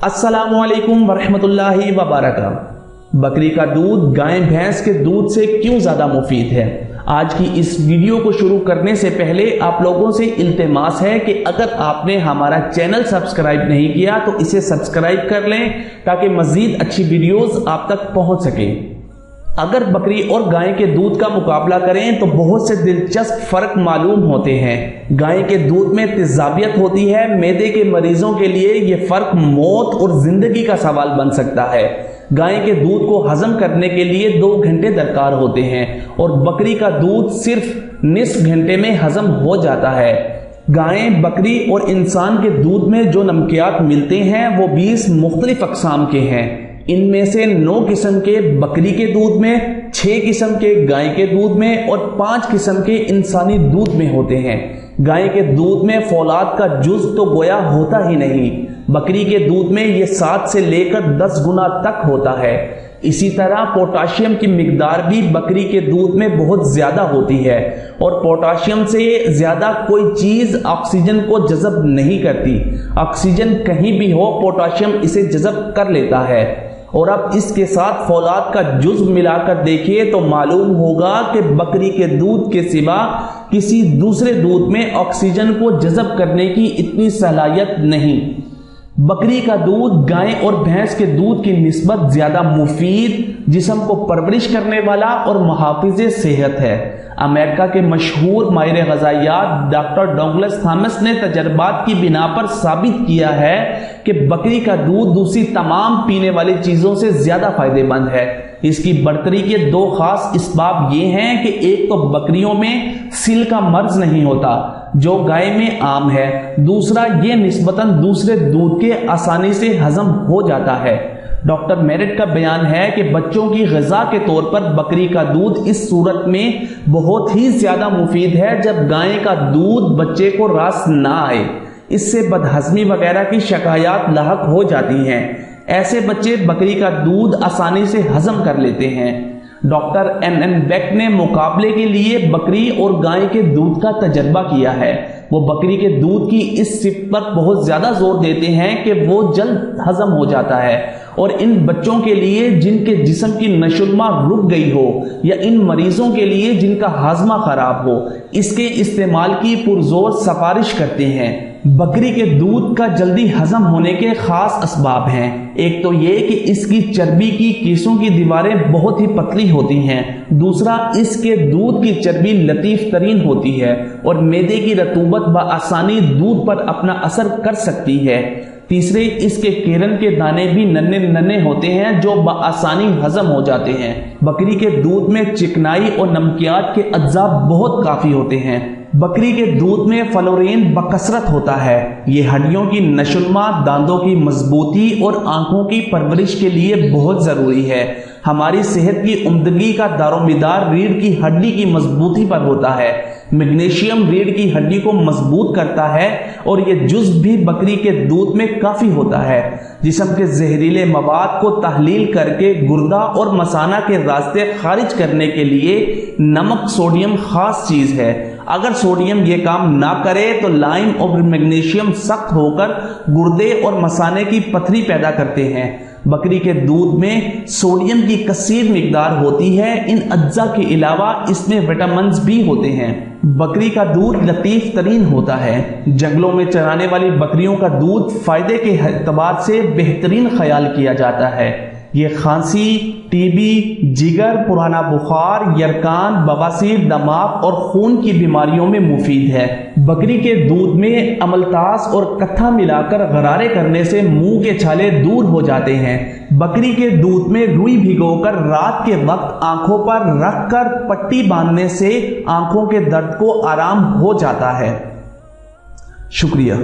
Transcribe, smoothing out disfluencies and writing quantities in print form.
अस्सलामुअलैकुम वरहमतुल्लाहि वबरकातुहू। बकरी का दूध गाय भैंस के दूध से क्यों ज्यादा मुफीद है? आज की इस वीडियो को शुरू करने से पहले आप लोगों से इल्तिमास है कि अगर आपने हमारा चैनल सब्सक्राइब नहीं किया तो इसे सब्सक्राइब कर लें ताकि मजीद अच्छी वीडियोस आप तक पहुंच सकें। अगर बकरी और गाय के दूध का मुकाबला करें तो बहुत से दिलचस्प फर्क मालूम होते हैं। गाय के दूध में तेजाबियत होती है। मैदे के मरीजों के लिए यह फर्क मौत और जिंदगी का सवाल बन सकता है। गाय के दूध को हजम करने के लिए 2 घंटे दरकार होते हैं और बकरी का दूध सिर्फ निस्फ घंटे में हजम हो जाता है। गाय, बकरी और इंसान के दूध में जो नमकियात मिलते हैं वो 20 मुख्तलिफ अक़साम के हैं। इनमें से 9 किस्म के बकरी के दूध में, 6 किस्म के गाय के दूध में और 5 किस्म के इंसानी दूध में होते हैं। गाय के दूध में फौलाद का जुज़ तो गोया होता ही नहीं। बकरी के दूध में ये 7 से लेकर 10 गुना तक होता है। इसी तरह पोटाशियम की मिकदार भी बकरी के दूध में बहुत ज्यादा होती है और पोटाशियम से ज्यादा कोई चीज ऑक्सीजन को जज़ब नहीं करती। ऑक्सीजन कहीं भी हो, पोटाशियम इसे जज़ब कर लेता है। और अब इसके साथ फौलाद का जुज़ मिलाकर देखिए तो मालूम होगा कि बकरी के दूध के सिवा किसी दूसरे दूध में ऑक्सीजन को जज़ब करने की इतनी सलाहियत नहीं। बकरी का दूध गाय और भैंस के दूध की निस्बत ज्यादा मुफीद, जिस्म को परवरिश करने वाला और मुहाफिज़े सेहत है। अमेरिका के मशहूर माहिर ग़िज़ाइयात डॉक्टर डगलस थॉमस ने तजर्बात की बिना पर साबित किया है कि बकरी का दूध दूसरी तमाम पीने वाली चीजों से ज्यादा फायदेमंद है। इसकी बढ़तरी के 2 खास इसबाब ये हैं कि एक तो बकरियों में सिल का मर्ज नहीं होता जो गाय में आम है। दूसरा, ये निस्बतन दूसरे दूध के आसानी से हजम हो जाता है। डॉक्टर मेरिट का बयान है कि बच्चों की ग़िज़ा के तौर पर बकरी का दूध इस सूरत में बहुत ही ज्यादा मुफीद है जब गाय का दूध बच्चे को रास ना आए। इससे बदहजमी वगैरह की शिकायत लाहक हो जाती हैं। ऐसे बच्चे बकरी का दूध आसानी से हजम कर लेते हैं। डॉक्टर एन बेक ने मुकाबले के लिए बकरी और गाय के दूध का तजर्बा किया है। वो बकरी के दूध की इस सिफ़त पर बहुत ज्यादा जोर देते हैं कि वो जल्द हजम हो जाता है और इन बच्चों के लिए जिनके जिस्म की नशुलमा रुक गई हो या इन मरीजों के लिए जिनका हाजमा खराब हो, इसके इस्तेमाल की पुरजोर सिफारिश करते हैं। बकरी के दूध का जल्दी हजम होने के खास असबाब हैं। एक तो ये कि इसकी चर्बी की केसों की दीवारें बहुत ही पतली होती हैं। दूसरा, इसके दूध की चर्बी लतीफ तरीन होती है और मैदे की रतूबत बआसानी दूध पर अपना असर कर सकती है। तीसरे, इसके केरन के दाने भी नन्हे नन्हे होते हैं जो बआसानी हजम हो जाते हैं। बकरी के दूध में चिकनाई और नमकियात के अज्जा बहुत काफी होते हैं। बकरी के दूध में फ्लोरीन बकसरत होता है। ये हड्डियों की नशुलमा, दांतों की मजबूती और आंखों की परवरिश के लिए बहुत जरूरी है। हमारी सेहत की उम्दगी का दारोमदार रीढ़ की हड्डी की मजबूती पर होता है। मैग्नीशियम रीढ़ की हड्डी को मजबूत करता है और यह जुज़ भी बकरी के दूध में काफी होता है। जिस्म के जहरीले मवाद को तहलील करके गुर्दा और मसाना के रास्ते खारिज करने के लिए नमक, सोडियम खास चीज है। अगर सोडियम ये काम ना करे तो लाइम और मैग्नीशियम सख्त होकर गुर्दे और मसाने की पथरी पैदा करते हैं। बकरी के दूध में सोडियम की कसीर मिकदार होती है। इन अज्जा के अलावा इसमें विटामिन्स भी होते हैं। बकरी का दूध लतीफ तरीन होता है। जंगलों में चराने वाली बकरियों का दूध फायदे के एतबार से बेहतरीन ख्याल किया जाता है। ये खांसी, टीबी, जिगर, पुराना बुखार, यरकान, बवासीर, दमाग और खून की बीमारियों में मुफीद है। बकरी के दूध में अमलतास और कत्था मिलाकर गरारे करने से मुंह के छाले दूर हो जाते हैं। बकरी के दूध में रुई भिगोकर रात के वक्त आंखों पर रखकर पट्टी बांधने से आंखों के दर्द को आराम हो जाता है। शुक्रिया।